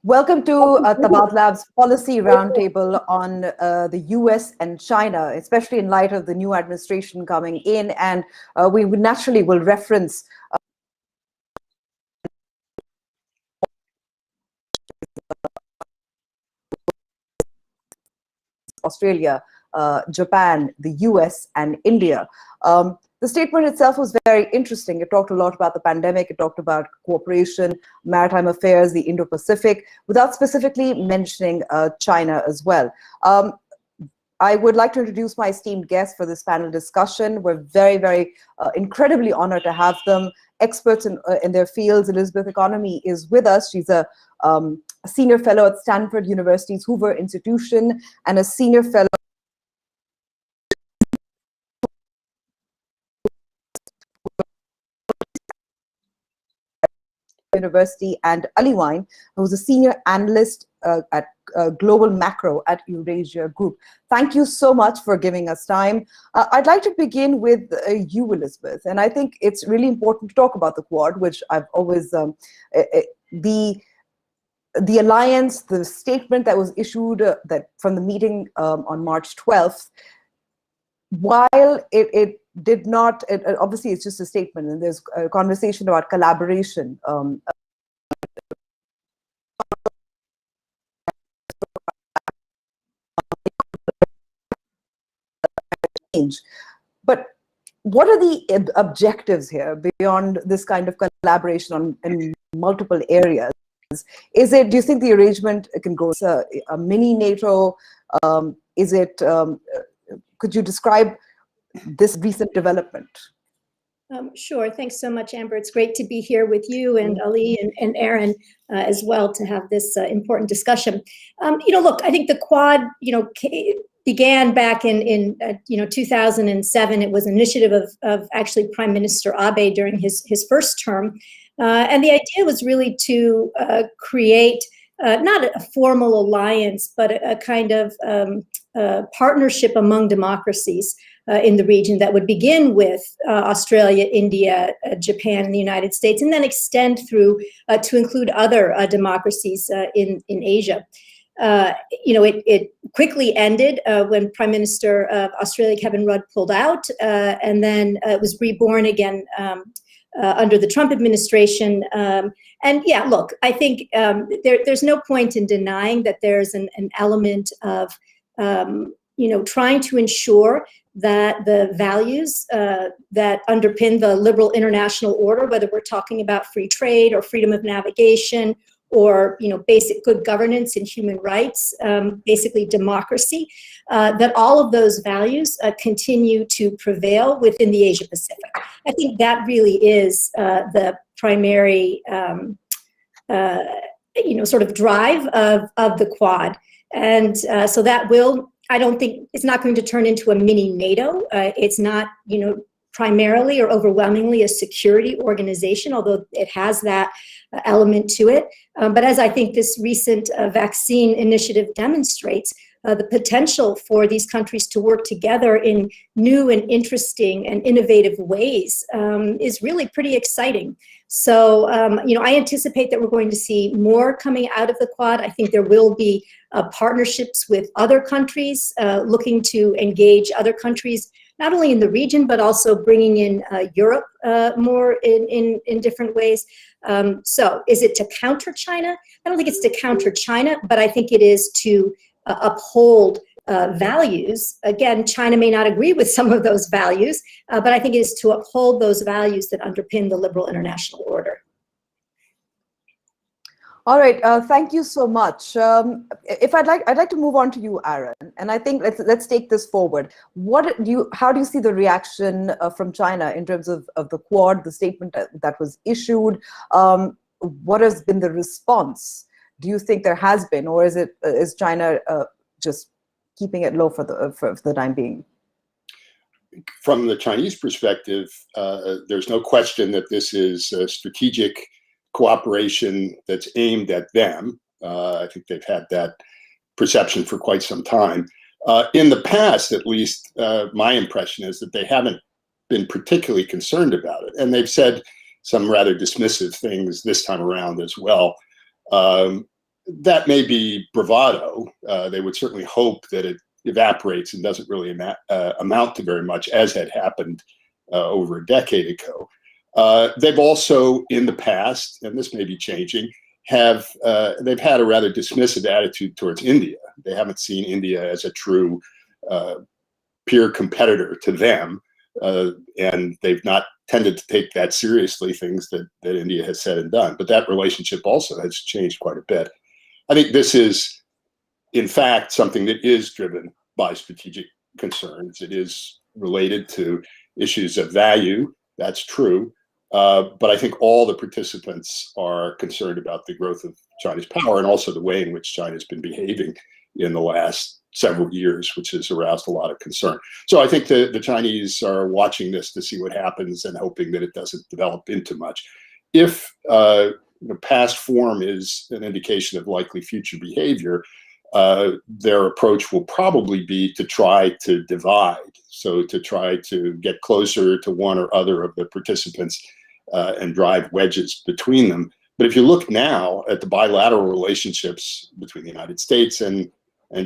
Welcome to Tabat Lab's Policy Roundtable on the US and China, especially in light of the new administration coming in. And we naturally will reference Australia, Japan, the US, and India. The statement itself was very interesting. It talked a lot about the pandemic. It talked about cooperation, maritime affairs, the Indo-Pacific, without specifically mentioning China as well. I would like to introduce my esteemed guests for this panel discussion. We're very, incredibly honored to have them. Experts in their fields. Elizabeth Economy is with us. She's a senior fellow at Stanford University's Hoover Institution and a senior fellow University, and Ali Wyne, who's a senior analyst at Global Macro at Eurasia Group. Thank you so much for giving us time. I'd like to begin with you, Elizabeth, and I think it's really important to talk about the Quad, which I've always, the alliance, the statement that was issued that from the meeting on March 12th, while it did not, obviously it's just a statement, and there's a conversation about collaboration. But what are the objectives here beyond this kind of collaboration in multiple areas? Is it, do you think the arrangement can go as a mini NATO? Is it, could you describe this recent development? Sure. Thanks so much, Amber. It's great to be here with you and Ali and Aaron as well to have this important discussion. Look, I think the Quad, began back in 2007. It was an initiative of actually Prime Minister Abe during his first term. And the idea was really to create not a formal alliance, but a kind of partnership among democracies in the region that would begin with Australia, India, Japan, and the United States, and then extend through to include other democracies in Asia. It quickly ended when Prime Minister of Australia, Kevin Rudd, pulled out, and then it was reborn again under the Trump administration. And yeah, look, I think there's no point in denying that there's an element of, trying to ensure that the values that underpin the liberal international order, whether we're talking about free trade or freedom of navigation or basic good governance and human rights, basically democracy, that all of those values continue to prevail within the Asia Pacific. I think that really is the primary, sort of drive of the Quad, and so that will. I don't think it's not going to turn into a mini NATO. It's not, primarily or overwhelmingly a security organization, although it has that element to it. But as I think this recent vaccine initiative demonstrates, the potential for these countries to work together in new and interesting and innovative ways is really pretty exciting. So, I anticipate that we're going to see more coming out of the Quad. I think there will be partnerships with other countries looking to engage other countries, not only in the region, but also bringing in Europe more in different ways. So is it to counter China? I don't think it's to counter China, but I think it is to uphold values. Again, China may not agree with some of those values, but I think it is to uphold those values that underpin the liberal international order. All right, thank you so much. I'd like to move on to you, Aaron, and I think let's take this forward. How do you see the reaction from China in terms of the Quad, the statement that was issued? What has been the response? Do you think there has been, or is China just keeping it low for the time being? From the Chinese perspective, there's no question that this is a strategic cooperation that's aimed at them. I think they've had that perception for quite some time. In the past, at least, my impression is that they haven't been particularly concerned about it. And they've said some rather dismissive things this time around as well. that may be bravado. They would certainly hope that it evaporates and doesn't really amount to very much, as had happened over a decade ago. They've also, in the past, and this may be changing, they've had a rather dismissive attitude towards India. They haven't seen India as a true peer competitor to them, and they've not tended to take that seriously, things that India has said and done. But that relationship also has changed quite a bit. I think this is, in fact, something that is driven by strategic concerns. It is related to issues of value, that's true. But I think all the participants are concerned about the growth of China's power and also the way in which China's been behaving in the last several years, which has aroused a lot of concern. So I think the Chinese are watching this to see what happens and hoping that it doesn't develop into much. If past form is an indication of likely future behavior, their approach will probably be to try to divide. So to try to get closer to one or other of the participants and drive wedges between them. But if you look now at the bilateral relationships between the United States and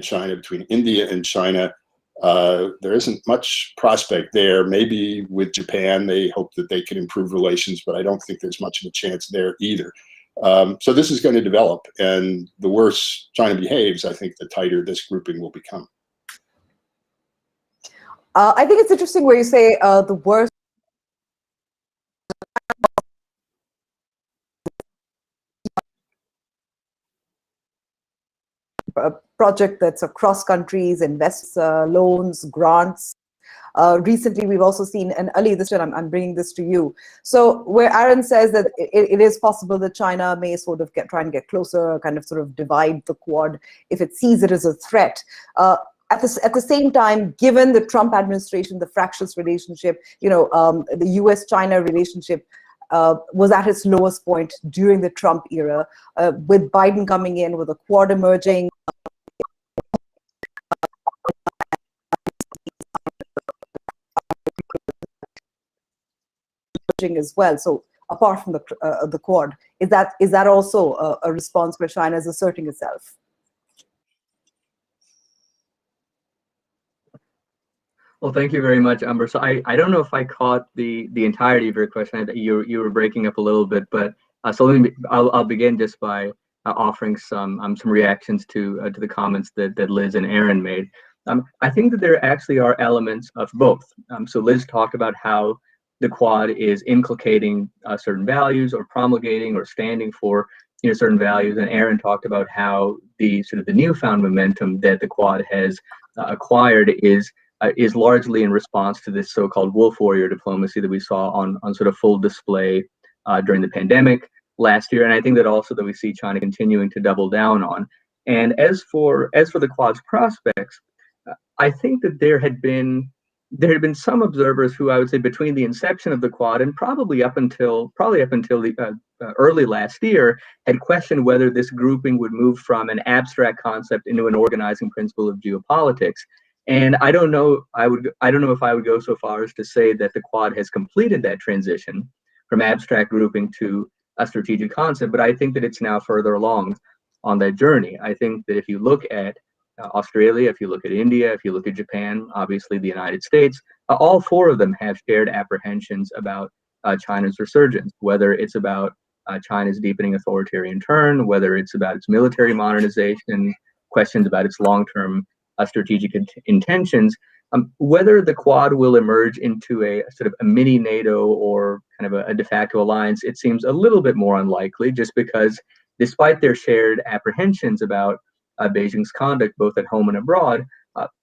China, between India and China, there isn't much prospect there. Maybe with Japan, they hope that they can improve relations, but I don't think there's much of a chance there either. So this is going to develop, and the worse China behaves, I think the tighter this grouping will become. I think it's interesting where you say the worst project that's across countries, invests loans, grants. Recently, we've also seen, and Ali, this time I'm bringing this to you. So where Aaron says that it is possible that China may sort of try and get closer, kind of sort of divide the Quad if it sees it as a threat. At the same time, given the Trump administration, the fractious relationship, the US-China relationship was at its lowest point during the Trump era, with Biden coming in, with the Quad emerging, as well. So apart from the Quad, is that also a response where China is asserting itself? Well, thank you very much, Amber. So I don't know if I caught the entirety of your question. You were breaking up a little bit, but so I'll begin just by offering some reactions to the comments that Liz and Aaron made. I think that there actually are elements of both. So Liz talked about how the Quad is inculcating certain values, or promulgating or standing for certain values, and Aaron talked about how the newfound momentum that the Quad has acquired is largely in response to this so-called wolf warrior diplomacy that we saw on sort of full display during the pandemic last year, and I think that also that we see China continuing to double down on. And as for the Quad's prospects, I think that there had been some observers who, I would say, between the inception of the Quad and probably up until the early last year, had questioned whether this grouping would move from an abstract concept into an organizing principle of geopolitics. And I don't know if I would go so far as to say that the Quad has completed that transition from abstract grouping to a strategic concept, but I think that it's now further along on that journey. I think that if you look at Australia, if you look at India, if you look at Japan, obviously the United States, all four of them have shared apprehensions about China's resurgence, whether it's about China's deepening authoritarian turn, whether it's about its military modernization, questions about its long-term strategic intentions, whether the Quad will emerge into a sort of a mini NATO or kind of a de facto alliance. It seems a little bit more unlikely, just because despite their shared apprehensions about Beijing's conduct, both at home and abroad,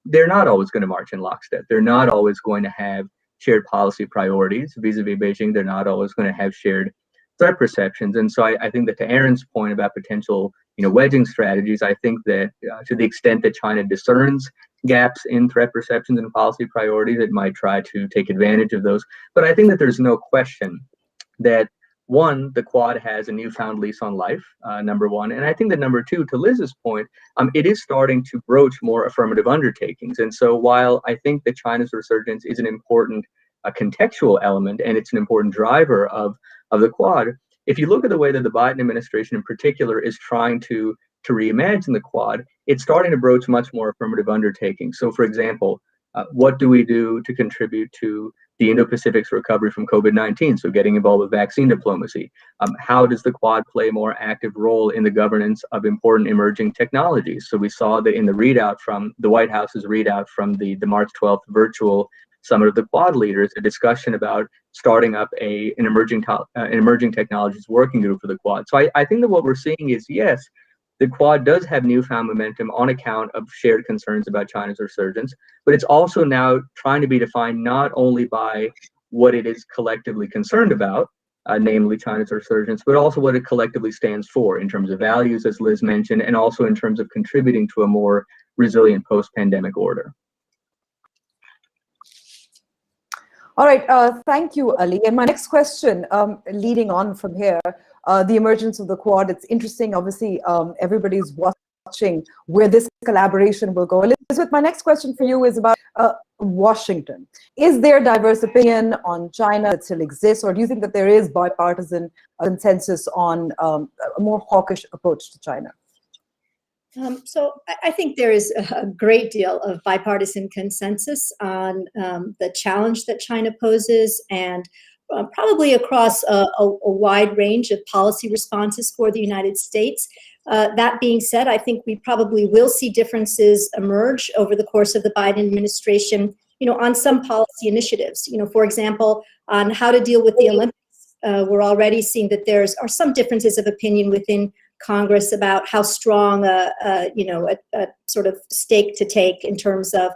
they're not always going to march in lockstep. They're not always going to have shared policy priorities vis-a-vis Beijing. They're not always going to have shared threat perceptions. And so I think that, to Aaron's point about potential wedging strategies, I think that to the extent that China discerns gaps in threat perceptions and policy priorities, it might try to take advantage of those. But I think that there's no question that, one, the Quad has a newfound lease on life, number one. And I think that number two, to Liz's point, it is starting to broach more affirmative undertakings. And so while I think that China's resurgence is an important contextual element, and it's an important driver of the Quad, if you look at the way that the Biden administration in particular is trying to to reimagine the Quad, it's starting to broach much more affirmative undertakings. So, for example, what do we do to contribute to the Indo-Pacific's recovery from COVID-19? So getting involved with vaccine diplomacy. How does the Quad play a more active role in the governance of important emerging technologies? So we saw that in the readout from the White House's readout from the March 12th virtual summit of the Quad leaders, a discussion about starting up an emerging technologies working group for the Quad. So I think that what we're seeing is, yes, the Quad does have newfound momentum on account of shared concerns about China's resurgence, but it's also now trying to be defined not only by what it is collectively concerned about, namely China's resurgence, but also what it collectively stands for in terms of values, as Liz mentioned, and also in terms of contributing to a more resilient post-pandemic order. All right, thank you, Ali. And my next question, leading on from here, the emergence of the Quad, it's interesting, obviously, everybody's watching where this collaboration will go. Elizabeth, my next question for you is about Washington. Is there diverse opinion on China that still exists, or do you think that there is bipartisan consensus on a more hawkish approach to China? So I think there is a great deal of bipartisan consensus on the challenge that China poses, and probably across a wide range of policy responses for the United States. That being said, I think we probably will see differences emerge over the course of the Biden administration, on some policy initiatives. For example, on how to deal with the Olympics. We're already seeing that there are some differences of opinion within Congress about how strong a sort of stake to take in terms of,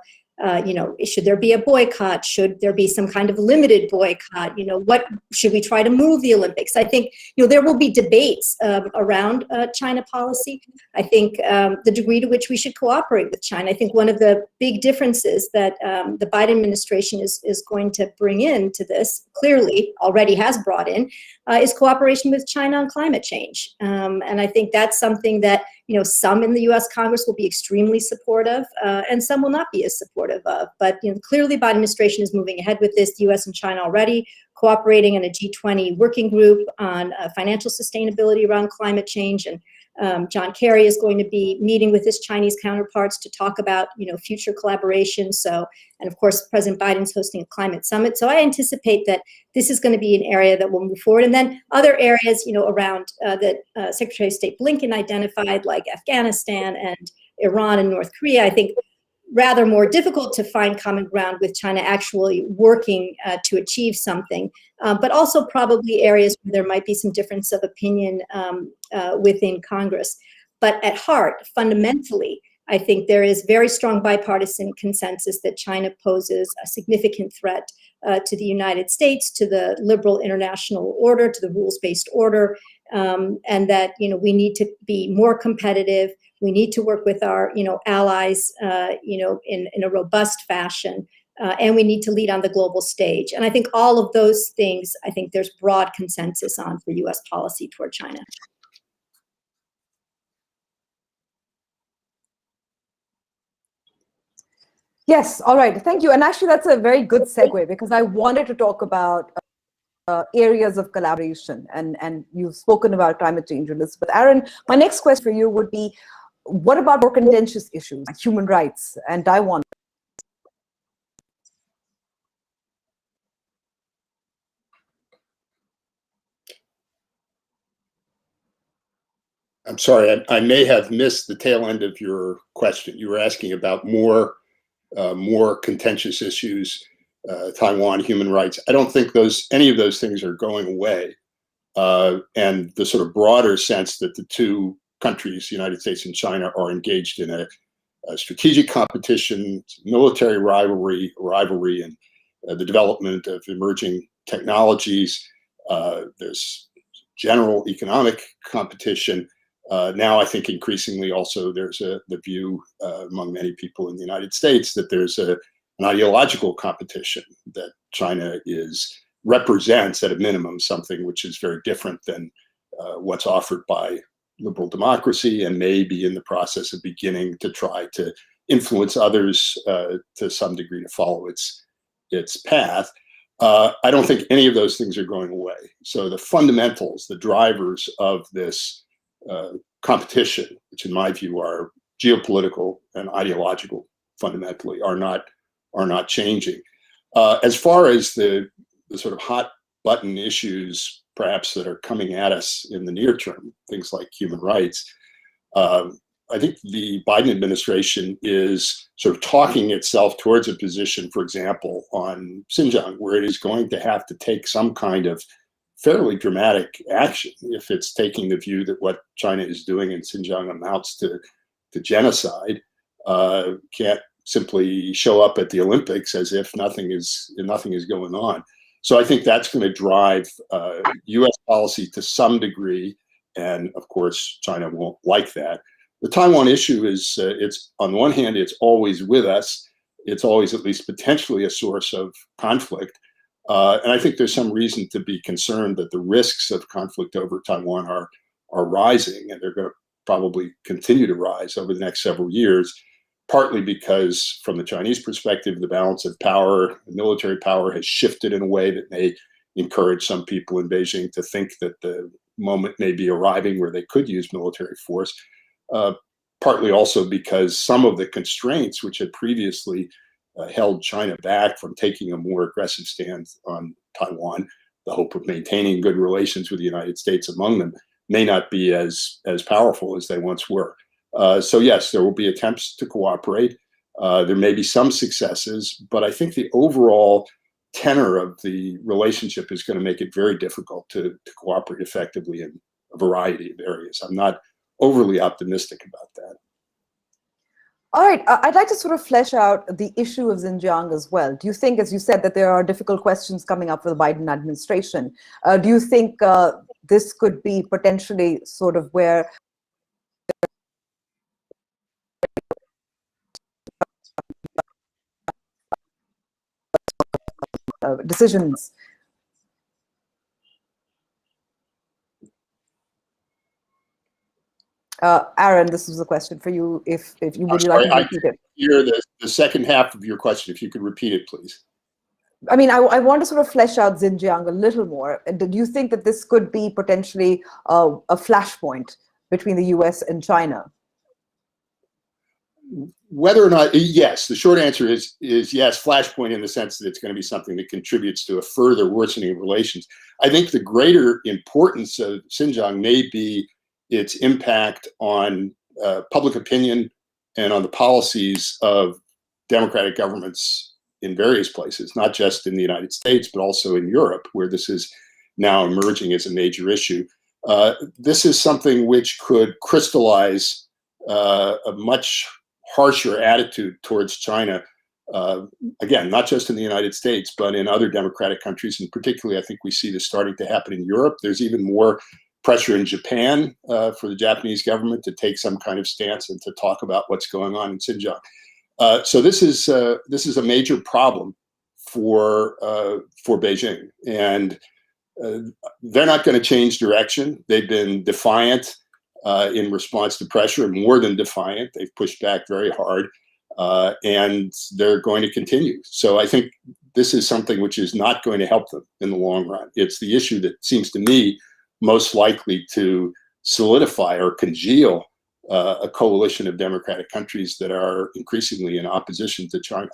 should there be a boycott? Should there be some kind of limited boycott? What should we try to move the Olympics? I think, there will be debates around China policy. I think the degree to which we should cooperate with China. I think one of the big differences that the Biden administration is going to bring into this, clearly already has brought in, is cooperation with China on climate change. And I think that's something that, some in the U.S. Congress will be extremely supportive, and some will not be as supportive of. But clearly, Biden administration is moving ahead with this. The U.S. and China already cooperating in a G20 working group on financial sustainability around climate change. And John Kerry is going to be meeting with his Chinese counterparts to talk about, future collaboration. So, and of course, President Biden's hosting a climate summit. So I anticipate that this is going to be an area that will move forward. And then other areas, around that Secretary of State Blinken identified, like Afghanistan and Iran and North Korea, I think rather more difficult to find common ground with China actually working to achieve something, but also probably areas where there might be some difference of opinion within Congress. But at heart, fundamentally, I think there is very strong bipartisan consensus that China poses a significant threat to the United States, to the liberal international order, to the rules-based order, and that we need to be more competitive. We need to work with our allies in a robust fashion, and we need to lead on the global stage. And I think all of those things, I think there's broad consensus on for U.S. policy toward China. Yes, all right, thank you. And actually, that's a very good segue, because I wanted to talk about areas of collaboration, and you've spoken about climate change, Elizabeth. Aaron, my next question for you would be, what about more contentious issues like human rights and Taiwan? I'm sorry, I may have missed the tail end of your question. You were asking about more contentious issues, Taiwan, human rights. I don't think any of those things are going away. And the sort of broader sense that the two countries, the United States and China, are engaged in a strategic competition, military rivalry, and the development of emerging technologies. There's general economic competition. Now, I think increasingly also there's the view among many people in the United States that there's an ideological competition, that China represents at a minimum something which is very different than what's offered by liberal democracy, and may be in the process of beginning to try to influence others to some degree to follow its path. I don't think any of those things are going away. So the fundamentals, the drivers of this competition, which in my view are geopolitical and ideological fundamentally, are not changing. As far as the sort of hot button issues perhaps that are coming at us in the near term, things like human rights, I think the Biden administration is sort of talking itself towards a position, for example, on Xinjiang, where it is going to have to take some kind of fairly dramatic action if it's taking the view that what China is doing in Xinjiang amounts to genocide. Can't simply show up at the Olympics as if nothing is going on. So I think that's going to drive U.S. policy to some degree, and of course China won't like that. The Taiwan issue is, it's on one hand, it's always with us. It's always at least potentially a source of conflict. And I think there's some reason to be concerned that the risks of conflict over Taiwan are rising, and they're going to probably continue to rise over the next several years, partly because from the Chinese perspective, the balance of power, military power, has shifted in a way that may encourage some people in Beijing to think that the moment may be arriving where they could use military force. Partly also because some of the constraints which had previously held China back from taking a more aggressive stand on Taiwan, the hope of maintaining good relations with the United States among them, may not be as powerful as they once were. So yes, there will be attempts to cooperate. There may be some successes, but I think the overall tenor of the relationship is going to make it very difficult to cooperate effectively in a variety of areas. I'm not overly optimistic about that. All right, I'd like to sort of flesh out the issue of Xinjiang as well. Do you think, as you said, that there are difficult questions coming up for the Biden administration? Do you think this could be potentially sort of where decisions? Aaron, this was a question for you. If you would like to repeat it. Hear the second half of your question. If you could repeat it, please. I mean, I want to sort of flesh out Xinjiang a little more. Do you think that this could be potentially a flashpoint between the U.S. and China? Whether or not, yes. The short answer is yes, flashpoint in the sense that it's going to be something that contributes to a further worsening of relations. I think the greater importance of Xinjiang may be its impact on public opinion and on the policies of democratic governments in various places, not just in the United States, but also in Europe, where this is now emerging as a major issue. This is something which could crystallize a much harsher attitude towards China, again, not just in the United States, but in other democratic countries. And particularly, I think we see this starting to happen in Europe. There's even more pressure in Japan for the Japanese government to take some kind of stance and to talk about what's going on in Xinjiang. So this is a major problem for Beijing, and they're not going to change direction. They've been defiant in response to pressure, more than defiant. They've pushed back very hard, and they're going to continue. So I think this is something which is not going to help them in the long run. It's the issue that seems to me most likely to solidify or congeal a coalition of democratic countries that are increasingly in opposition to China.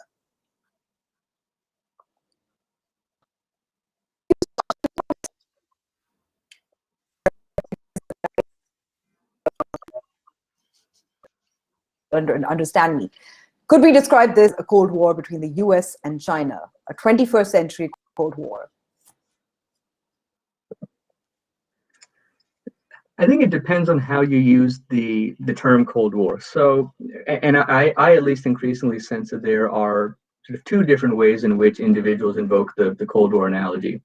Understand me. Could we describe this a Cold War between the US and China, a 21st century Cold War? I think it depends on how you use the term Cold War. So, and I at least increasingly sense that there are sort of two different ways in which individuals invoke the Cold War analogy.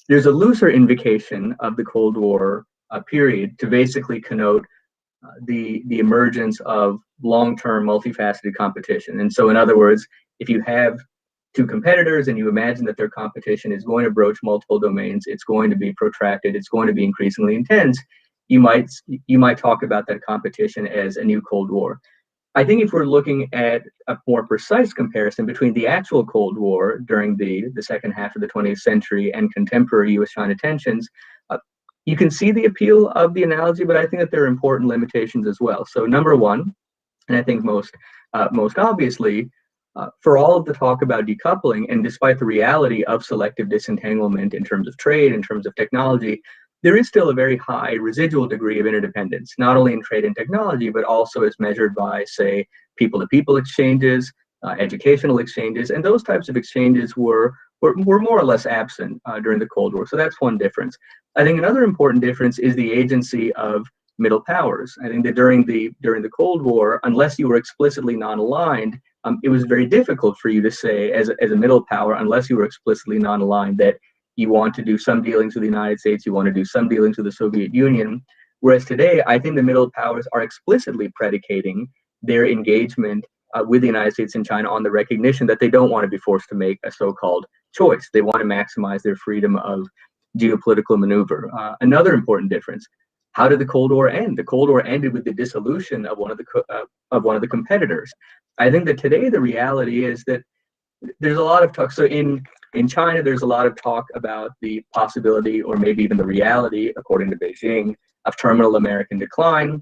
There's a looser invocation of the Cold War period to basically connote the emergence of long-term multifaceted competition. And so in other words, if you have two competitors and you imagine that their competition is going to broach multiple domains, it's going to be protracted, it's going to be increasingly intense, you might talk about that competition as a new Cold War. I think if we're looking at a more precise comparison between the actual Cold War during the second half of the 20th century and contemporary US-China tensions, you can see the appeal of the analogy, but I think that there are important limitations as well. So number one, and I think most obviously, for all of the talk about decoupling, and despite the reality of selective disentanglement in terms of trade, in terms of technology, there is still a very high residual degree of interdependence, not only in trade and technology, but also as measured by, say, people-to-people exchanges, educational exchanges, and those types of exchanges were more or less absent during the Cold War. So that's one difference. I think another important difference is the agency of middle powers. I think that during the Cold War, unless you were explicitly non-aligned, it was very difficult for you to say as a middle power, unless you were explicitly non-aligned, that you want to do some dealings with the United States, you want to do some dealings with the Soviet Union. Whereas today, I think the middle powers are explicitly predicating their engagement with the United States and China on the recognition that they don't want to be forced to make a so-called choice. They want to maximize their freedom of geopolitical maneuver. Another important difference: how did the Cold War end? The Cold War ended with the dissolution of one of the competitors. I think that today the reality is that there's a lot of talk. So in China, there's a lot of talk about the possibility, or maybe even the reality, according to Beijing, of terminal American decline.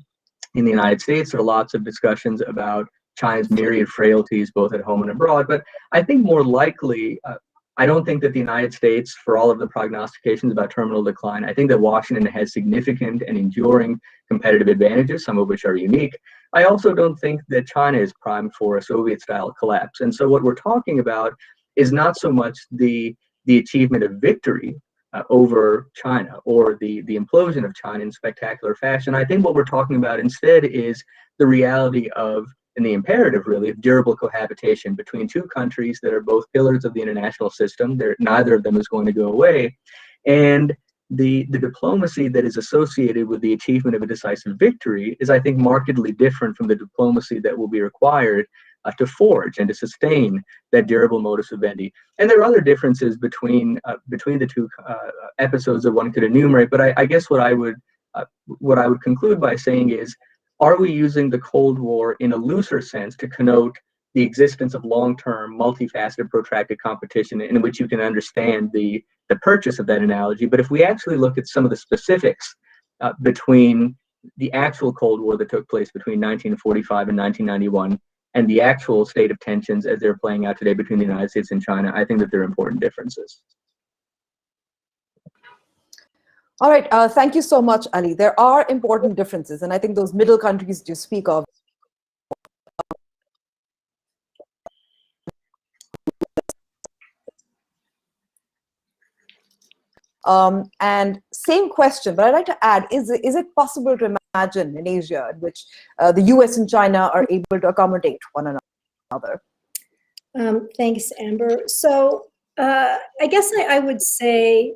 In the United States, there are lots of discussions about China's myriad frailties, both at home and abroad. But I think more likely, I don't think that the United States, for all of the prognostications about terminal decline, I think that Washington has significant and enduring competitive advantages, some of which are unique. I also don't think that China is primed for a Soviet-style collapse. And so what we're talking about is not so much the achievement of victory over China, or the implosion of China in spectacular fashion. I think what we're talking about instead is the reality of, and the imperative really, of durable cohabitation between two countries that are both pillars of the international system. Neither of them is going to go away. And the diplomacy that is associated with the achievement of a decisive victory is, I think, markedly different from the diplomacy that will be required to forge and to sustain that durable modus vivendi. And there are other differences between the two episodes that one could enumerate. But I guess what I would conclude by saying is, are we using the Cold War in a looser sense to connote the existence of long-term, multifaceted, protracted competition in which you can understand the purchase of that analogy? But if we actually look at some of the specifics between the actual Cold War that took place between 1945 and 1991 and the actual state of tensions as they're playing out today between the United States and China, I think that there are important differences. All right, thank you so much, Ali. There are important differences, and I think those middle countries you speak of and same question, but I'd like to add, is it possible to imagine an Asia in which the US and China are able to accommodate one another? Thanks, Amber. So I guess I would say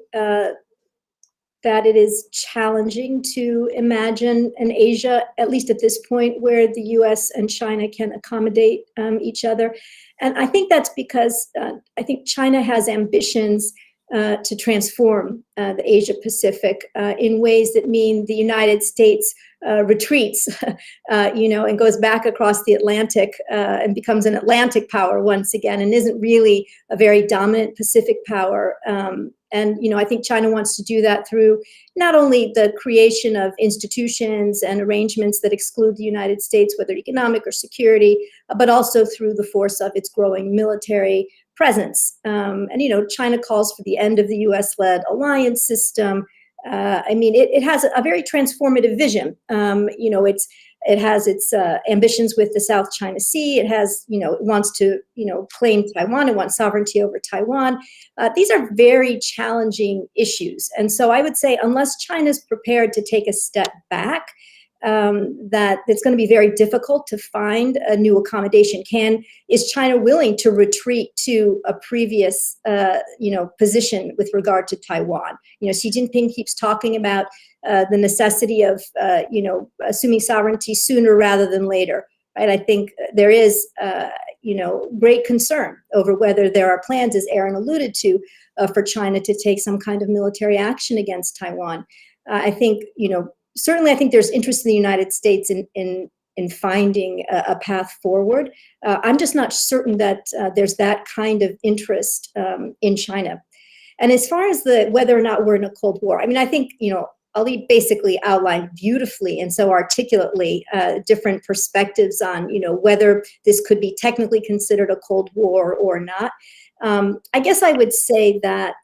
that it is challenging to imagine an Asia, at least at this point, where the US and China can accommodate each other. And I think that's because I think China has ambitions to transform the Asia Pacific in ways that mean the United States retreats, and goes back across the Atlantic and becomes an Atlantic power once again, and isn't really a very dominant Pacific power. And I think China wants to do that through not only the creation of institutions and arrangements that exclude the United States, whether economic or security, but also through the force of its growing military presence. And China calls for the end of the US-led alliance system. It has a very transformative vision. It has its ambitions with the South China Sea. It has, it wants to, claim Taiwan. It wants sovereignty over Taiwan. These are very challenging issues. And so I would say, unless China's prepared to take a step back, that it's going to be very difficult to find a new accommodation. Is China willing to retreat to a previous, position with regard to Taiwan? Xi Jinping keeps talking about the necessity of, assuming sovereignty sooner rather than later. Right? I think there is, great concern over whether there are plans, as Aaron alluded to, for China to take some kind of military action against Taiwan. I think, certainly I think there's interest in the United States in finding a path forward. I'm just not certain that there's that kind of interest in China. And as far as whether or not we're in a Cold War, I think, Ali basically outlined beautifully and so articulately different perspectives on, whether this could be technically considered a Cold War or not. I guess I would say that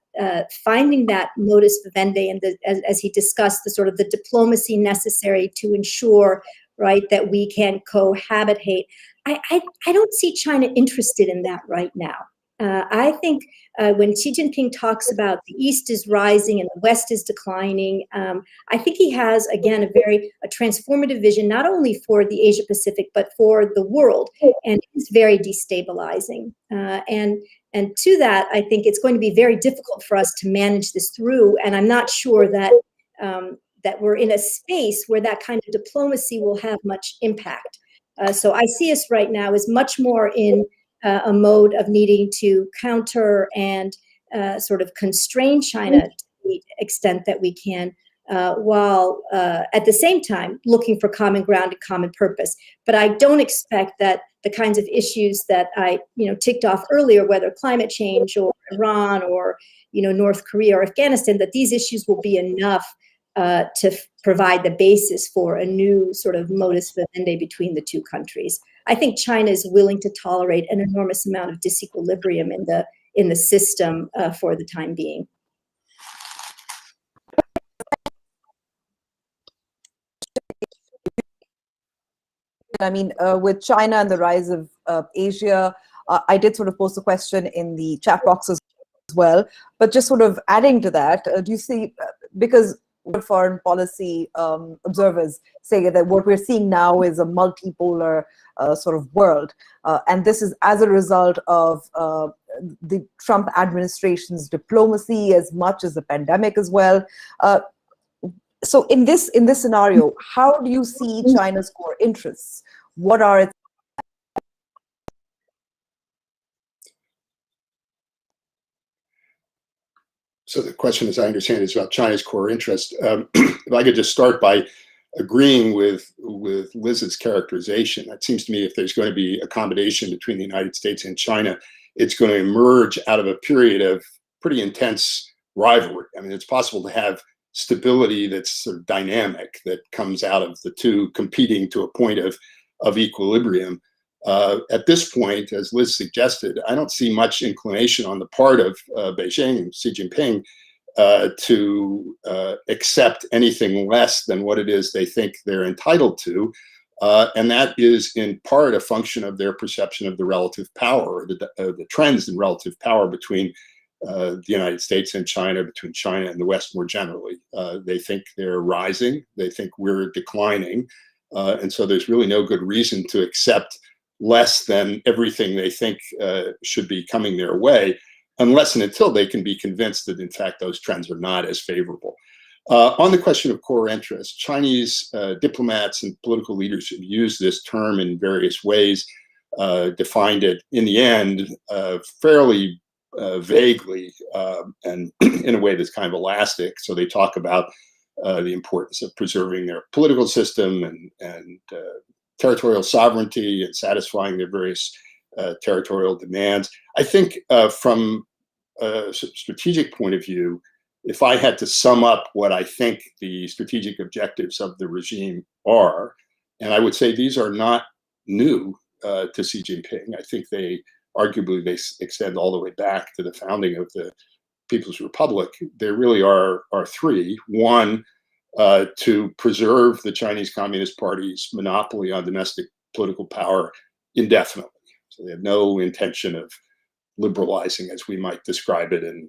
finding that modus vivendi, and as he discussed, the sort of the diplomacy necessary to ensure, right, that we can cohabitate. I don't see China interested in that right now. I think when Xi Jinping talks about the East is rising and the West is declining, I think he has, again, a transformative vision, not only for the Asia Pacific, but for the world. And it's very destabilizing. And to that, I think it's going to be very difficult for us to manage this through. And I'm not sure that that we're in a space where that kind of diplomacy will have much impact. So I see us right now as much more in a mode of needing to counter and sort of constrain China to the extent that we can, while at the same time looking for common ground and common purpose. But I don't expect that the kinds of issues that I ticked off earlier, whether climate change or Iran or North Korea or Afghanistan, that these issues will be enough to provide the basis for a new sort of modus vivendi between the two countries. I think China is willing to tolerate an enormous amount of disequilibrium in the system for the time being. I mean, with China and the rise of Asia, I did sort of post a question in the chat box as well. But just sort of adding to that, do you see, because foreign policy observers say that what we're seeing now is a multipolar sort of world. And this is as a result of the Trump administration's diplomacy as much as the pandemic as well. So in this scenario, how do you see China's core interests? What are its So the question, as I understand, is about China's core interest. If I could just start by agreeing with Liz's characterization, it seems to me if there's going to be accommodation between the United States and China, it's going to emerge out of a period of pretty intense rivalry. I mean, it's possible to have stability that's sort of dynamic, that comes out of the two competing to a point of equilibrium. At this point, as Liz suggested, I don't see much inclination on the part of Beijing, Xi Jinping, to accept anything less than what it is they think they're entitled to. And that is in part a function of their perception of the relative power, or the trends in relative power between the United States and China, between China and the West more generally. They think they're rising, they think we're declining. And so there's really no good reason to accept less than everything they think should be coming their way, unless and until they can be convinced that in fact those trends are not as favorable. On the question of core interest, Chinese diplomats and political leaders have used this term in various ways, defined it in the end fairly vaguely and in a way that's kind of elastic. So they talk about the importance of preserving their political system and territorial sovereignty and satisfying their various territorial demands. I think from a strategic point of view, if I had to sum up what I think the strategic objectives of the regime are, and I would say these are not new to Xi Jinping. I think they extend all the way back to the founding of the People's Republic. There really are three. One, to preserve the Chinese Communist Party's monopoly on domestic political power indefinitely. So they have no intention of liberalizing, as we might describe it, and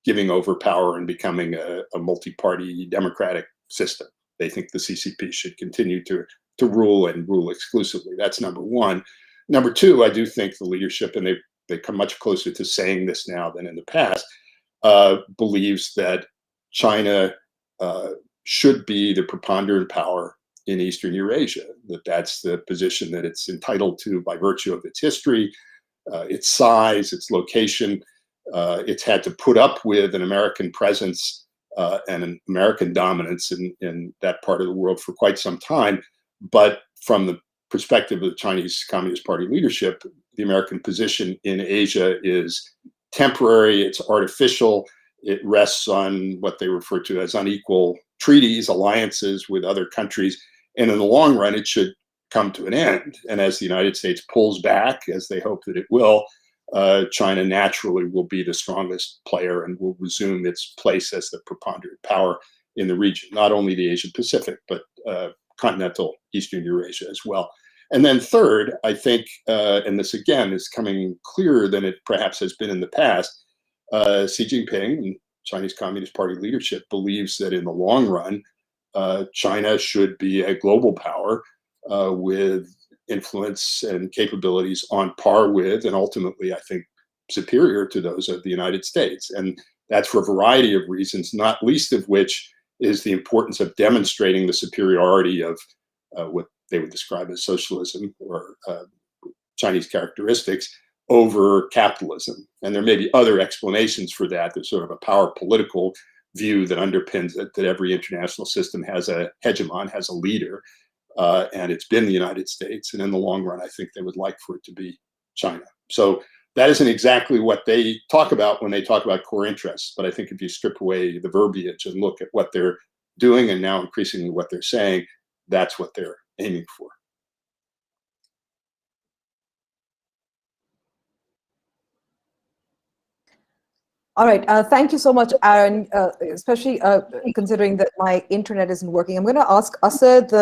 giving over power and becoming a multi-party democratic system. They think the CCP should continue to rule and rule exclusively. That's number one. Number two, I do think the leadership, and they come much closer to saying this now than in the past, believes that China should be the preponderant power in Eastern Eurasia, that's the position that it's entitled to by virtue of its history, its size, its location. It's had to put up with an American presence and an American dominance in that part of the world for quite some time. But from the perspective of the Chinese Communist Party leadership, the American position in Asia is temporary, it's artificial, it rests on what they refer to as unequal treaties, alliances with other countries. And in the long run, it should come to an end. And as the United States pulls back, as they hope that it will, China naturally will be the strongest player and will resume its place as the preponderant power in the region, not only the Asia Pacific, but continental Eastern Eurasia as well. And then third, I think, and this again is coming clearer than it perhaps has been in the past, Xi Jinping and Chinese Communist Party leadership believes that in the long run, China should be a global power with influence and capabilities on par with, and ultimately, I think, superior to those of the United States. And that's for a variety of reasons, not least of which is the importance of demonstrating the superiority of what they would describe as socialism or Chinese characteristics over capitalism. And there may be other explanations for that. There's sort of a power political view that underpins it, that every international system has a hegemon, has a leader, and it's been the United States. And in the long run, I think they would like for it to be China. So that isn't exactly what they talk about when they talk about core interests. But I think if you strip away the verbiage and look at what they're doing and now increasingly what they're saying, that's what they're aiming for. All right. Thank you so much, Aaron, especially considering that my internet isn't working. I'm going to ask Asad,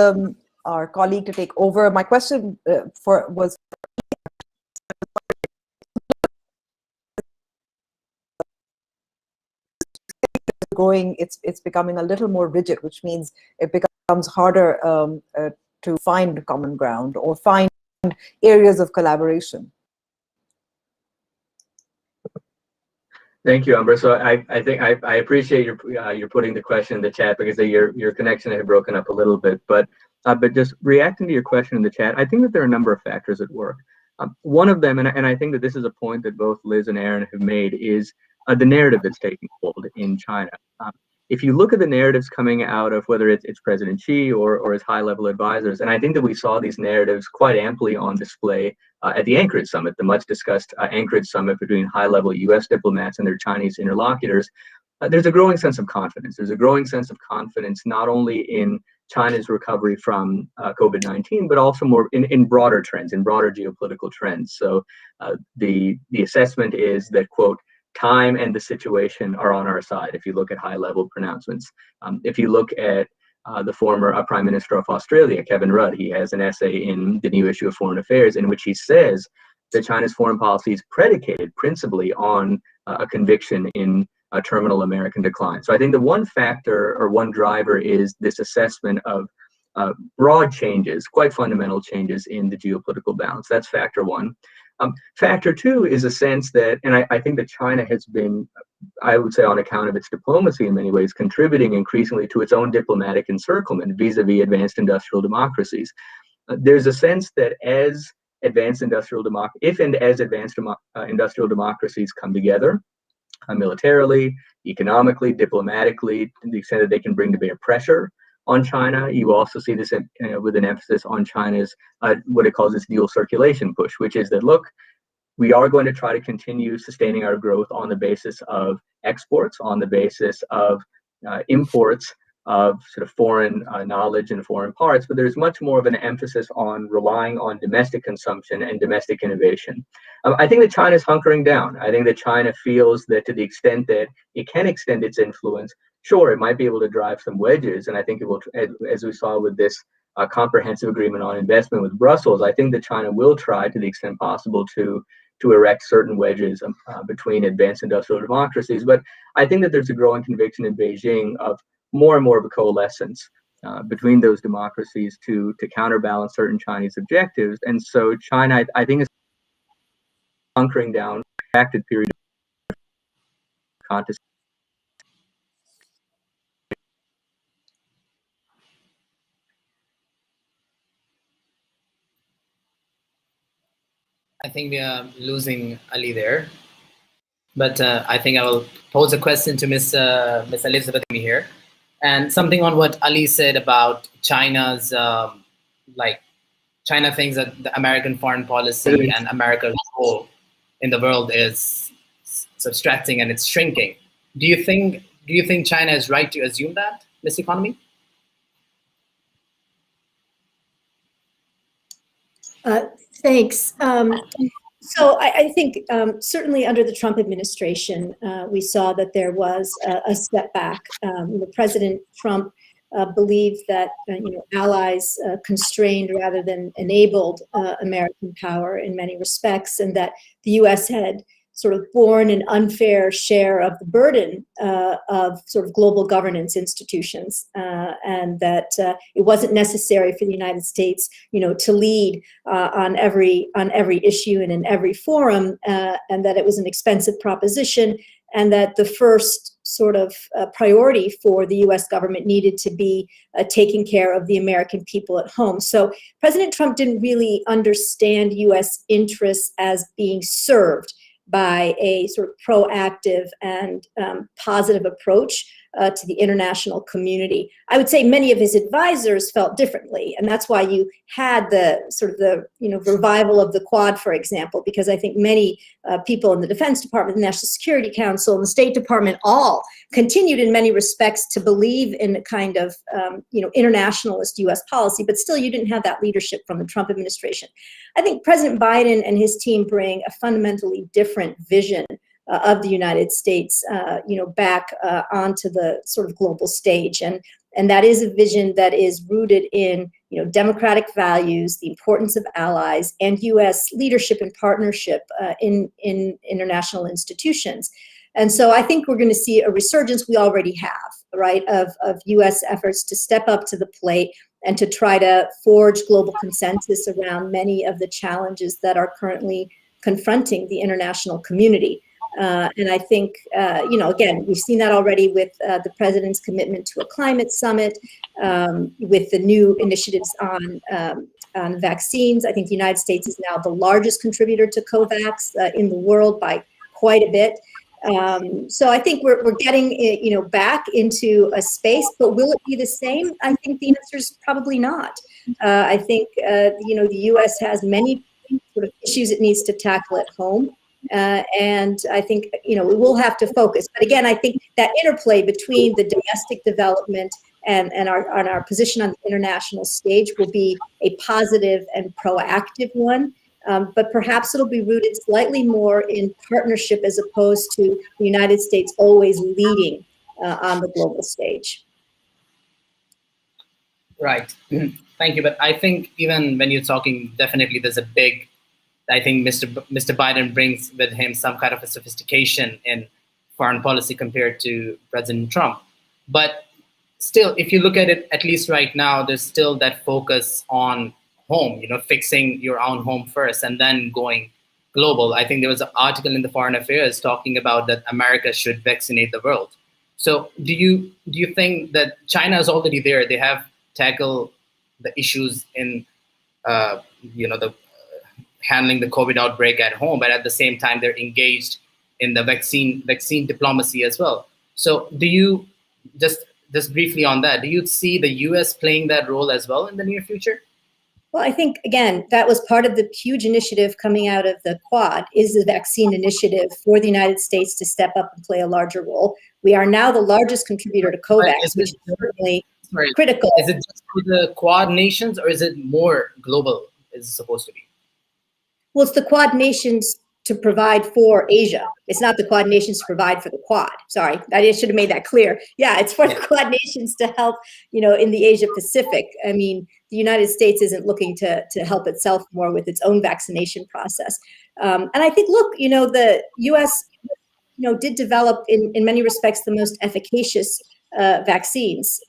our colleague, to take over. My question was going, it's becoming a little more rigid, which means it becomes harder to find common ground or find areas of collaboration. Thank you, Amber. So I think I appreciate your putting the question in the chat, because your connection had broken up a little bit. But just reacting to your question in the chat, I think that there are a number of factors at work. One of them, and I think that this is a point that both Liz and Aaron have made, is the narrative that's taking hold in China. If you look at the narratives coming out of whether it's President Xi or his high-level advisors, and I think that we saw these narratives quite amply on display at the Anchorage Summit, the much-discussed Anchorage Summit between high-level U.S. diplomats and their Chinese interlocutors, there's a growing sense of confidence. There's a growing sense of confidence not only in China's recovery from COVID-19, but also more in broader trends, in broader geopolitical trends. So the assessment is that, quote, time and the situation are on our side, if you look at high-level pronouncements. If you look at the former Prime Minister of Australia, Kevin Rudd, he has an essay in the new issue of Foreign Affairs in which he says that China's foreign policy is predicated principally on a conviction in a terminal American decline. So I think the one factor or one driver is this assessment of broad changes, quite fundamental changes in the geopolitical balance. That's factor one. Factor two is a sense that, and I think that China has been, I would say on account of its diplomacy in many ways, contributing increasingly to its own diplomatic encirclement vis-a-vis advanced industrial democracies. There's a sense that as advanced industrial industrial democracies come together, militarily, economically, diplomatically, to the extent that they can bring to bear pressure on China. You also see this with an emphasis on China's what it calls its dual circulation push, which is that, look, we are going to try to continue sustaining our growth on the basis of exports, on the basis of imports of sort of foreign knowledge and foreign parts, but there's much more of an emphasis on relying on domestic consumption and domestic innovation. I think that China's hunkering down. I think that China feels that to the extent that it can extend its influence, sure, it might be able to drive some wedges, and I think it will, as we saw with this comprehensive agreement on investment with Brussels, I think that China will try to the extent possible to erect certain wedges between advanced industrial democracies. But I think that there's a growing conviction in Beijing of more and more of a coalescence between those democracies to counterbalance certain Chinese objectives. And so China, I think, is hunkering down a protracted period of contest. I think we are losing Ali there. But I think I will pose a question to Miss Elizabeth here. And something on what Ali said about China's, China thinks that the American foreign policy and America's role in the world is subtracting and it's shrinking. Do you think China is right to assume that, Ms. Economy? Thanks. So I think certainly under the Trump administration, we saw that there was a step back. President Trump believed that allies constrained rather than enabled American power in many respects, and that the U.S. had sort of borne an unfair share of the burden of sort of global governance institutions, and that it wasn't necessary for the United States, to lead on every issue and in every forum, and that it was an expensive proposition, and that the first sort of priority for the U.S. government needed to be taking care of the American people at home. So President Trump didn't really understand U.S. interests as being served by a sort of proactive and positive approach to the international community. I would say many of his advisors felt differently, and that's why you had the sort of the revival of the Quad, for example, because I think many people in the Defense Department, the National Security Council, and the State Department all continued in many respects to believe in a kind of internationalist U.S. policy, but still you didn't have that leadership from the Trump administration. I think President Biden and his team bring a fundamentally different vision of the United States, back onto the sort of global stage, and that is a vision that is rooted in democratic values, the importance of allies, and U.S. leadership and partnership in international institutions. And so I think we're going to see a resurgence we already have, right, of U.S. efforts to step up to the plate and to try to forge global consensus around many of the challenges that are currently confronting the international community. And I think, again, we've seen that already with the president's commitment to a climate summit, with the new initiatives on vaccines. I think the United States is now the largest contributor to COVAX in the world by quite a bit. So I think we're getting, back into a space, but will it be the same? I think the answer is probably not. I think, the U.S. has many sort of issues it needs to tackle at home. And I think, we will have to focus. But again, I think that interplay between the domestic development and our position on the international stage will be a positive and proactive one. But perhaps it'll be rooted slightly more in partnership as opposed to the United States always leading on the global stage. Right. Thank you. But I think even when you're talking, definitely there's a big, I think Mr. Biden brings with him some kind of a sophistication in foreign policy compared to President Trump. But still, if you look at it, at least right now, there's still that focus on home, fixing your own home first and then going global. I think there was an article in the Foreign Affairs talking about that America should vaccinate the world. So do you think that China is already there? They have tackled the issues in, the handling the COVID outbreak at home, but at the same time, they're engaged in the vaccine diplomacy as well. So do you, just briefly on that, do you see the US playing that role as well in the near future? Well, I think, again, that was part of the huge initiative coming out of the Quad, is the vaccine initiative for the United States to step up and play a larger role. We are now the largest contributor to COVAX, which is certainly critical. Is it just for the Quad nations, or is it more global, is it supposed to be? Well, it's the Quad nations to provide for Asia. It's not the Quad nations to provide for the Quad. Sorry, I should have made that clear. Yeah, it's for the Quad nations to help, in the Asia Pacific. I mean, the United States isn't looking to help itself more with its own vaccination process. And I think, look, the U.S., did develop in many respects the most efficacious vaccines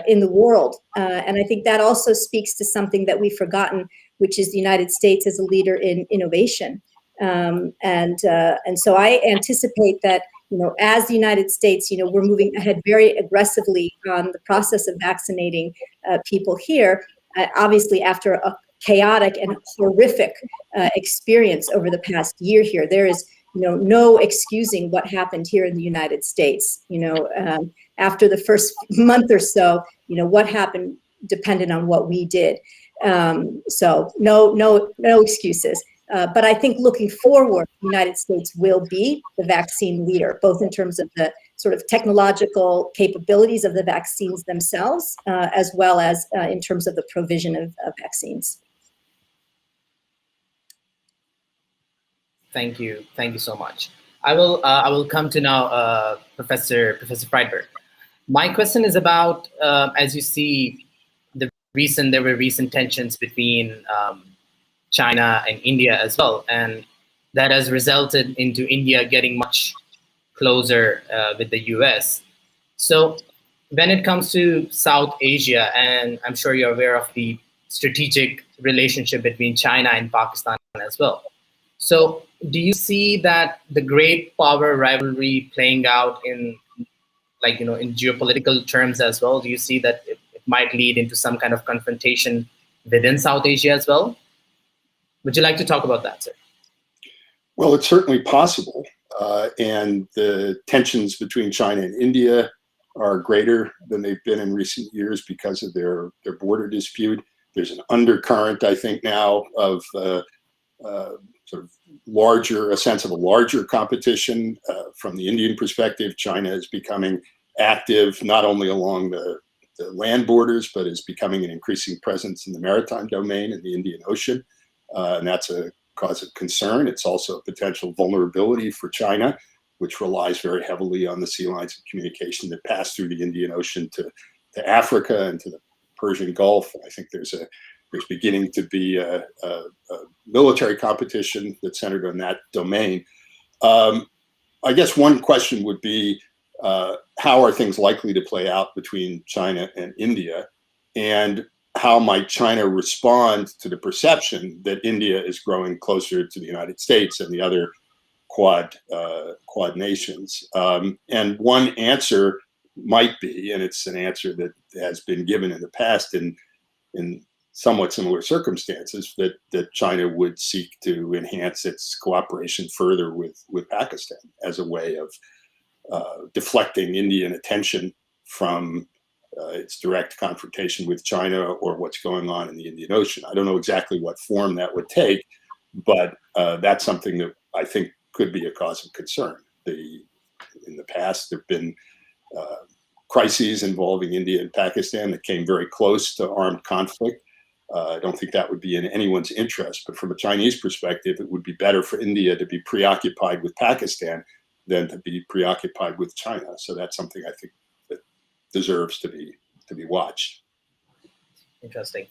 in the world. And I think that also speaks to something that we've forgotten, which is the United States as a leader in innovation. And so I anticipate that, as the United States, we're moving ahead very aggressively on the process of vaccinating people here, obviously after a chaotic and horrific experience over the past year here. There is, no excusing what happened here in the United States. After the first month or so, what happened depended on what we did. So no excuses. But I think looking forward, the United States will be the vaccine leader, both in terms of the sort of technological capabilities of the vaccines themselves, as well as in terms of the provision of vaccines. Thank you so much. I will come to now Professor Friedberg. My question is about, as you see, there were recent tensions between China and India as well, and that has resulted into India getting much closer with the US. So when it comes to South Asia, and I'm sure you're aware of the strategic relationship between China and Pakistan as well. So do you see that the great power rivalry playing out in, like, in geopolitical terms as well? Do you see that it might lead into some kind of confrontation within South Asia as well? Would you like to talk about that, sir? Well, it's certainly possible. And the tensions between China and India are greater than they've been in recent years because of their border dispute. There's an undercurrent, I think, now of sort of a sense of a larger competition from the Indian perspective. China is becoming active not only along the land borders, but is becoming an increasing presence in the maritime domain in the Indian Ocean. And that's a cause of concern. It's also a potential vulnerability for China, which relies very heavily on the sea lines of communication that pass through the Indian Ocean to Africa and to the Persian Gulf. I think there's beginning to be a military competition that's centered on that domain. I guess one question would be, how are things likely to play out between China and India? And how might China respond to the perception that India is growing closer to the United States and the other Quad nations? And one answer might be, and it's an answer that has been given in the past in somewhat similar circumstances, that China would seek to enhance its cooperation further with Pakistan as a way of deflecting Indian attention from its direct confrontation with China or what's going on in the Indian Ocean. I don't know exactly what form that would take, but that's something that I think could be a cause of concern. In the past, there have been crises involving India and Pakistan that came very close to armed conflict. I don't think that would be in anyone's interest, but from a Chinese perspective, it would be better for India to be preoccupied with Pakistan than to be preoccupied with China. So that's something I think that deserves to be watched. Interesting.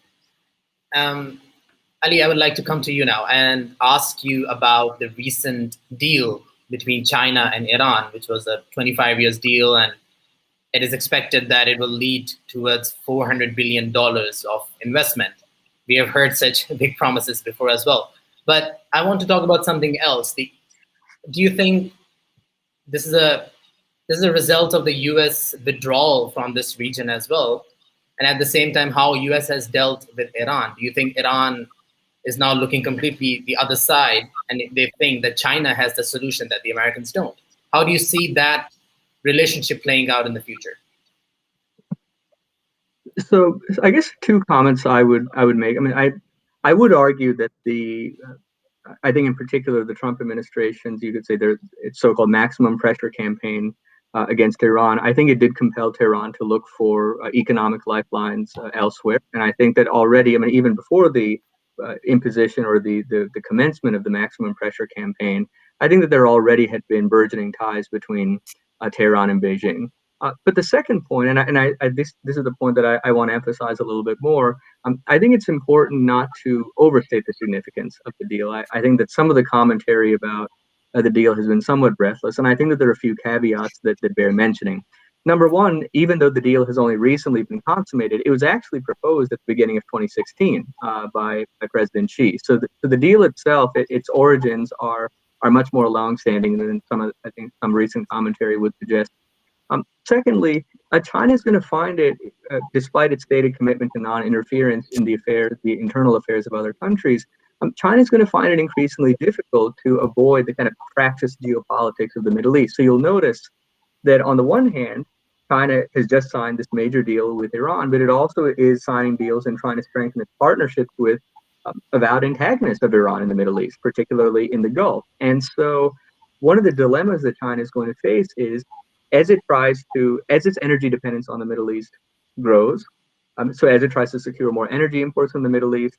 Ali, I would like to come to you now and ask you about the recent deal between China and Iran, which was a 25 years deal, and it is expected that it will lead towards $400 billion of investment. We have heard such big promises before as well. But I want to talk about something else. Do you think this is a result of the US withdrawal from this region as well? And at the same time, how US has dealt with Iran? Do you think Iran is now looking completely the other side and they think that China has the solution that the Americans don't? How do you see that relationship playing out in the future? So I guess two comments I would make. I mean, I would argue that I think in particular the Trump administration's, you could say, its so-called maximum pressure campaign against Iran, I think it did compel Tehran to look for economic lifelines elsewhere. And I think that already, I mean, even before the imposition or the commencement of the maximum pressure campaign, I think that there already had been burgeoning ties between Tehran and Beijing. But the second point, and this is the point that I want to emphasize a little bit more, I think it's important not to overstate the significance of the deal. I think that some of the commentary about the deal has been somewhat breathless, and I think that there are a few caveats that bear mentioning. Number one, even though the deal has only recently been consummated, it was actually proposed at the beginning of 2016 by President Xi. So the deal itself, its origins are much more longstanding than I think some recent commentary would suggest. Secondly, China is going to find it, despite its stated commitment to non-interference in the internal affairs of other countries, China is going to find it increasingly difficult to avoid the kind of practice geopolitics of the Middle East. So you'll notice that on the one hand, China has just signed this major deal with Iran, but it also is signing deals and trying to strengthen its partnerships with avowed antagonists of Iran in the Middle East, particularly in the Gulf. And so one of the dilemmas that China is going to face is, as its energy dependence on the Middle East grows, so as it tries to secure more energy imports from the Middle East,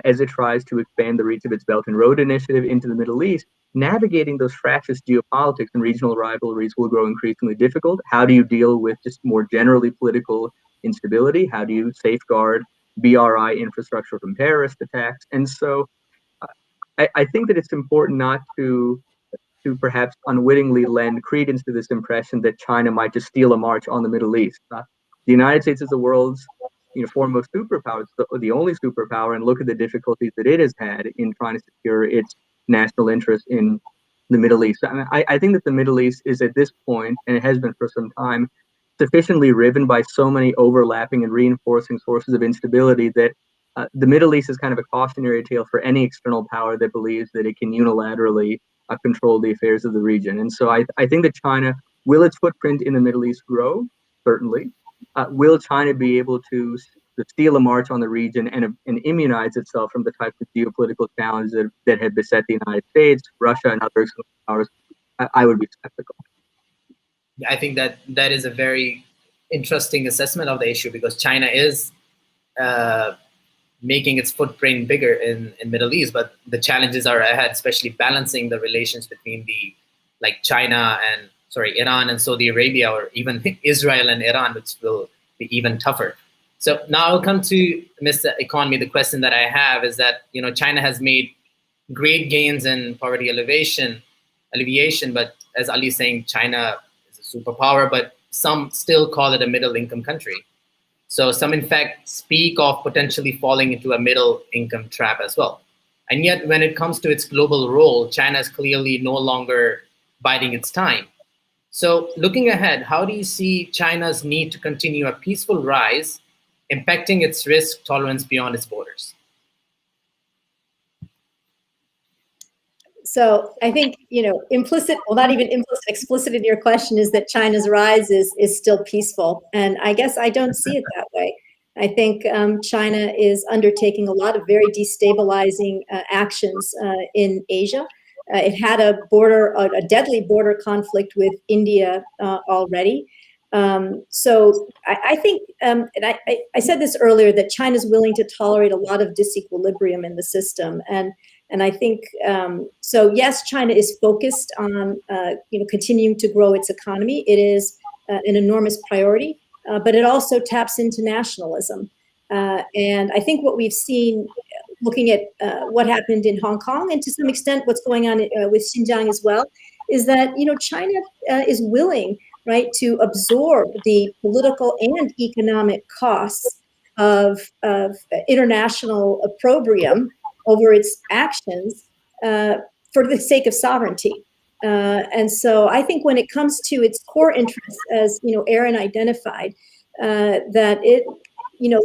as it tries to expand the reach of its Belt and Road Initiative into the Middle East, navigating those fractious geopolitics and regional rivalries will grow increasingly difficult. How do you deal with just more generally political instability? How do you safeguard BRI infrastructure from terrorist attacks? And so I think that it's important not to perhaps unwittingly lend credence to this impression that China might just steal a march on the Middle East. The United States is the world's foremost superpower, it's the only superpower, and look at the difficulties that it has had in trying to secure its national interest in the Middle East. I think that the Middle East is at this point, and it has been for some time, sufficiently riven by so many overlapping and reinforcing sources of instability that the Middle East is kind of a cautionary tale for any external power that believes that it can unilaterally control the affairs of the region. And so I think that China, will its footprint in the Middle East grow? Certainly. Will China be able to steal a march on the region and immunize itself from the types of geopolitical challenges that have beset the United States, Russia, and other external powers? I would be skeptical. I think that is a very interesting assessment of the issue, because China is making its footprint bigger in Middle East, but the challenges are ahead, especially balancing the relations between Iran and Saudi Arabia, or even Israel and Iran, which will be even tougher. So now I'll come to Mr. Economy. The question that I have is that, China has made great gains in poverty alleviation, but as Ali is saying, China is a superpower, but some still call it a middle income country. So some, in fact, speak of potentially falling into a middle income trap as well. And yet, when it comes to its global role, China is clearly no longer biding its time. So looking ahead, how do you see China's need to continue a peaceful rise impacting its risk tolerance beyond its borders? So I think, implicit, well, not even implicit, explicit in your question is that China's rise is still peaceful. And I guess I don't see it that way. I think China is undertaking a lot of very destabilizing actions in Asia. It had a deadly border conflict with India already. So I think, and I said this earlier, that China's willing to tolerate a lot of disequilibrium in the system. And I think, so yes, China is focused on, continuing to grow its economy. It is an enormous priority, but it also taps into nationalism. And I think what we've seen, looking at what happened in Hong Kong, and to some extent what's going on with Xinjiang as well, is that, China is willing, right, to absorb the political and economic costs of international opprobrium over its actions for the sake of sovereignty. And so I think when it comes to its core interests, as Aaron identified, that it,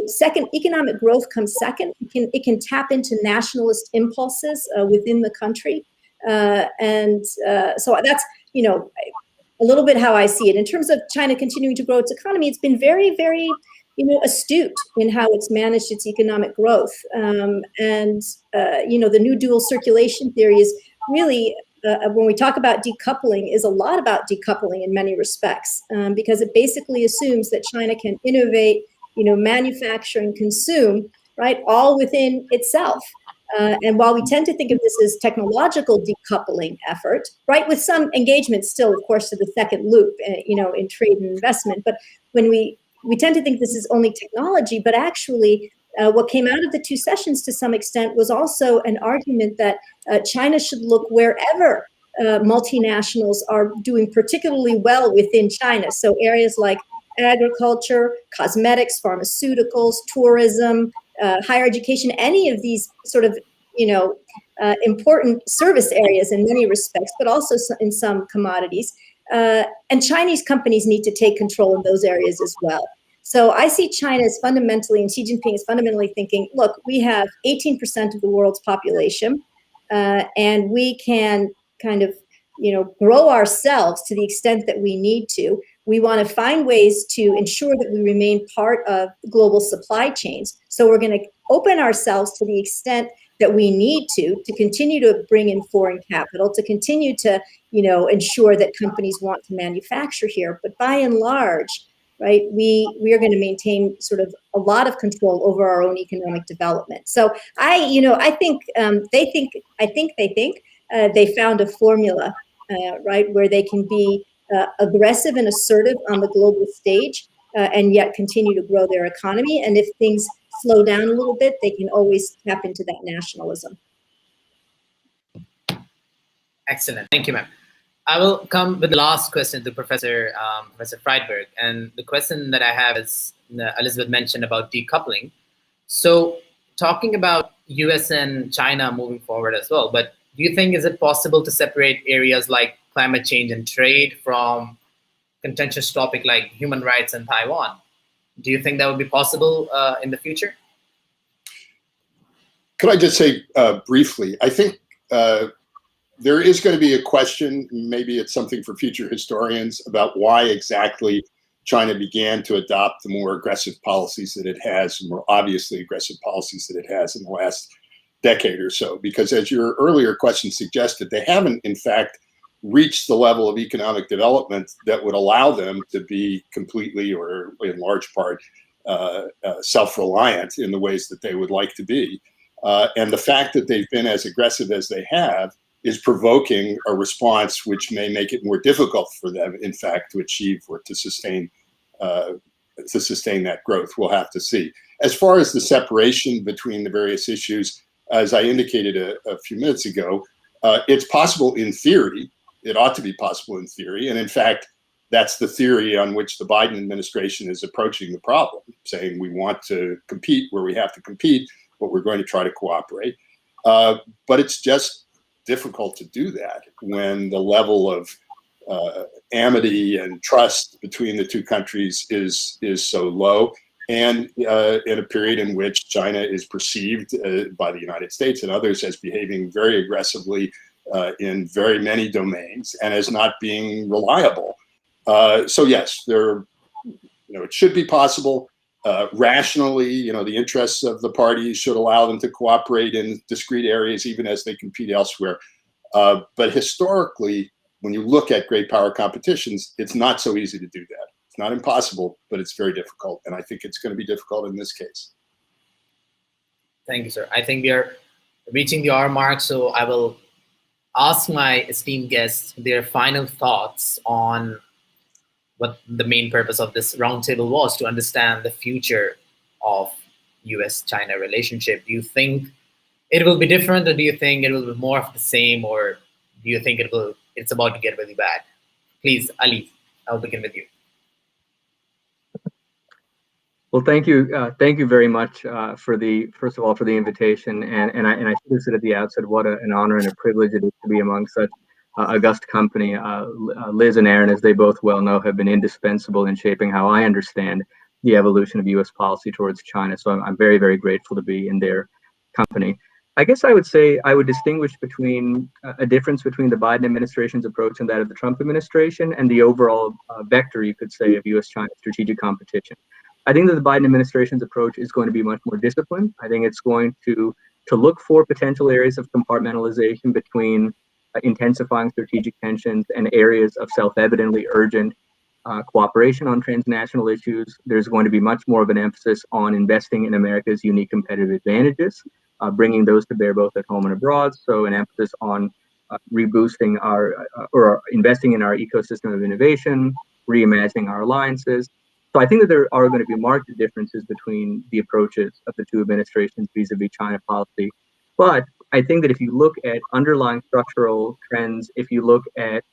second, economic growth comes second. It can tap into nationalist impulses within the country. So that's, a little bit how I see it. In terms of China continuing to grow its economy, it's been very, very astute in how it's managed its economic growth. The new dual circulation theory is really, when we talk about decoupling, is a lot about decoupling in many respects, because it basically assumes that China can innovate, manufacture and consume, right, all within itself. And while we tend to think of this as technological decoupling effort, right, with some engagement still, of course, to the second loop, in trade and investment, but when we tend to think this is only technology, but actually what came out of the two sessions to some extent was also an argument that China should look wherever multinationals are doing particularly well within China. So areas like agriculture, cosmetics, pharmaceuticals, tourism, higher education, any of these sort of, important service areas in many respects, but also in some commodities. And Chinese companies need to take control in those areas as well. So I see China as fundamentally, and Xi Jinping is fundamentally thinking, look, we have 18% of the world's population, and we can kind of, grow ourselves to the extent that we need to. We want to find ways to ensure that we remain part of global supply chains. So we're going to open ourselves to the extent that we need to continue to bring in foreign capital, to continue to, ensure that companies want to manufacture here. But by and large, right, we are going to maintain sort of a lot of control over our own economic development. So I think they think they found a formula, right, where they can be aggressive and assertive on the global stage, and yet continue to grow their economy. And if things slow down a little bit, they can always tap into that nationalism. Excellent. Thank you, ma'am. I will come with the last question to Professor Friedberg. And the question that I have is, Elizabeth mentioned about decoupling. So talking about US and China moving forward as well, but do you think, is it possible to separate areas like climate change and trade from contentious topic like human rights and Taiwan? Do you think that would be possible in the future? Could I just say briefly, I think there is going to be a question, maybe it's something for future historians, about why exactly China began to adopt the more aggressive policies that it has, more obviously aggressive policies that it has in the last decade or so. Because as your earlier question suggested, they haven't, in fact, reached the level of economic development that would allow them to be completely, or in large part, self-reliant in the ways that they would like to be. And the fact that they've been as aggressive as they have is provoking a response which may make it more difficult for them, in fact, to achieve or to sustain that growth. We'll have to see. As far as the separation between the various issues, as I indicated a few minutes ago, it's possible in theory. It ought to be possible in theory. And in fact, that's the theory on which the Biden administration is approaching the problem, saying we want to compete where we have to compete, but we're going to try to cooperate. But it's just difficult to do that when the level of amity and trust between the two countries is so low, and in a period in which China is perceived by the United States and others as behaving very aggressively in very many domains and as not being reliable. So yes, it should be possible. Rationally, the interests of the parties should allow them to cooperate in discrete areas, even as they compete elsewhere. But historically, when you look at great power competitions, it's not so easy to do that. It's not impossible, but it's very difficult. And I think it's going to be difficult in this case. Thank you, sir. I think we are reaching the hour mark, so I will ask my esteemed guests their final thoughts on what the main purpose of this roundtable was, to understand the future of US-China relationship. Do you think it will be different, or do you think it will be more of the same, or do you think it's about to get really bad? Please, Ali, I'll begin with you. Well, thank you very much first of all, for the invitation, and I should have said at the outset what an honor and a privilege it is to be among such august company. Liz and Aaron, as they both well know, have been indispensable in shaping how I understand the evolution of U.S. policy towards China. So I'm very, very grateful to be in their company. I guess I would say I would distinguish between a difference between the Biden administration's approach and that of the Trump administration, and the overall vector, you could say, of U.S.-China strategic competition. I think that the Biden administration's approach is going to be much more disciplined. I think it's going to look for potential areas of compartmentalization between intensifying strategic tensions and areas of self-evidently urgent cooperation on transnational issues. There's going to be much more of an emphasis on investing in America's unique competitive advantages, bringing those to bear both at home and abroad. So an emphasis on reboosting or investing in our ecosystem of innovation, reimagining our alliances. So I think that there are going to be marked differences between the approaches of the two administrations vis-a-vis China policy. But I think that if you look at underlying structural trends, if you look at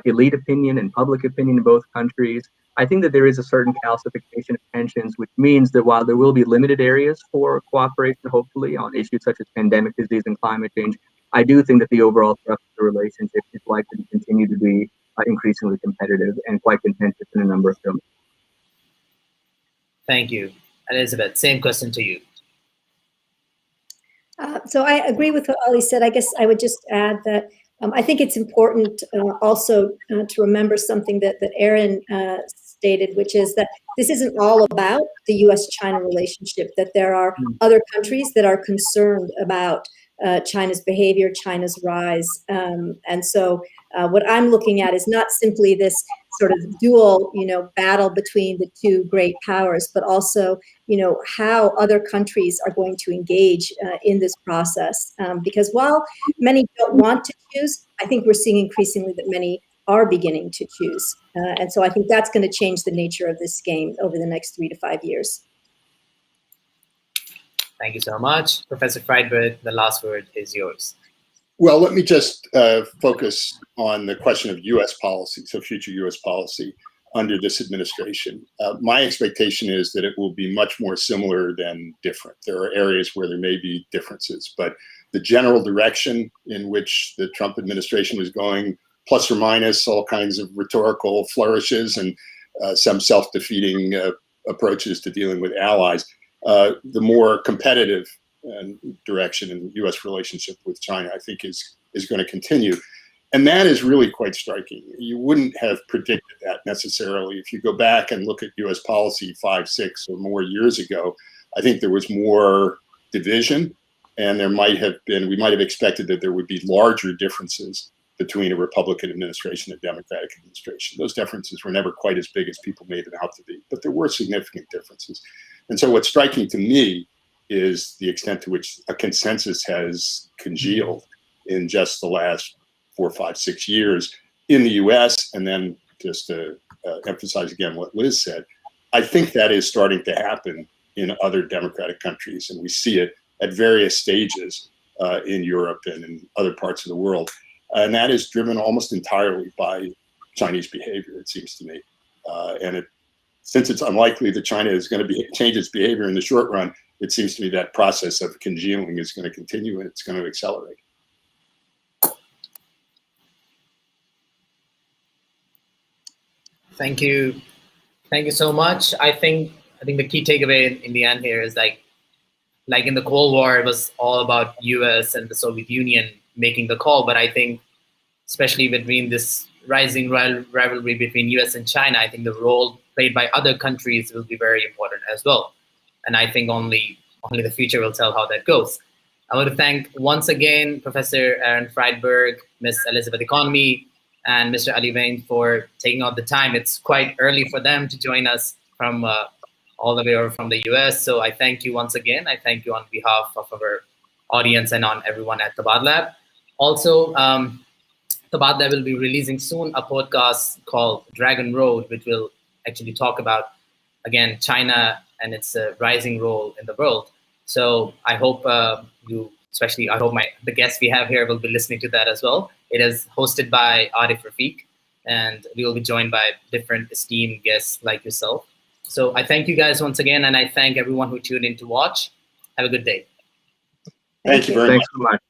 elite opinion and public opinion in both countries, I think that there is a certain calcification of tensions, which means that while there will be limited areas for cooperation, hopefully, on issues such as pandemic disease and climate change, I do think that the overall structure of the relationship is likely to continue to be increasingly competitive and quite contentious in a number of domains. Thank you. Elizabeth, same question to you. So I agree with what Ali said. I guess I would just add that I think it's important also to remember something that Aaron stated, which is that this isn't all about the U.S.-China relationship, that there are other countries that are concerned about China's behavior, China's rise. And so what I'm looking at is not simply this sort of dual, battle between the two great powers, but also, how other countries are going to engage in this process. Because while many don't want to choose, I think we're seeing increasingly that many are beginning to choose. And so I think that's going to change the nature of this game over the next 3 to 5 years. Thank you so much. Professor Friedberg, the last word is yours. Well, let me just focus on the question of U.S. policy, so future U.S. policy under this administration. My expectation is that it will be much more similar than different. There are areas where there may be differences, but the general direction in which the Trump administration was going, plus or minus all kinds of rhetorical flourishes and some self-defeating approaches to dealing with allies, the more competitive direction in the U.S. relationship with China, I think, is going to continue. And that is really quite striking. You wouldn't have predicted that necessarily. If you go back and look at U.S. policy 5, 6 or more years ago, I think there was more division, and we might have expected that there would be larger differences between a Republican administration and a Democratic administration. Those differences were never quite as big as people made them out to be, but there were significant differences. And so what's striking to me is the extent to which a consensus has congealed in just the last 4, 5, 6 years in the US. And then just to emphasize again what Liz said, I think that is starting to happen in other democratic countries. And we see it at various stages in Europe and in other parts of the world. And that is driven almost entirely by Chinese behavior, it seems to me. Since it's unlikely that China is going to change its behavior in the short run, it seems to me that process of congealing is going to continue and it's going to accelerate. Thank you. Thank you so much. I think the key takeaway in the end here is like in the Cold War, it was all about US and the Soviet Union making the call. But I think, especially between this rising rivalry between US and China, I think the role played by other countries will be very important as well. And I think only the future will tell how that goes. I want to thank once again Professor Aaron Friedberg, Ms. Elizabeth Economy, and Mr. Ali Wyne for taking out the time. It's quite early for them to join us from all the way over from the US. So I thank you once again. I thank you on behalf of our audience and on everyone at Tabad Lab. Also, Tabad Lab will be releasing soon a podcast called Dragon Road, which will actually talk about, again, China and its rising role in the world. So I hope the guests we have here will be listening to that as well. It is hosted by Arif Rafiq, and we will be joined by different esteemed guests like yourself. So I thank you guys once again, and I thank everyone who tuned in to watch. Have a good day. Thank you very much. Thanks so much.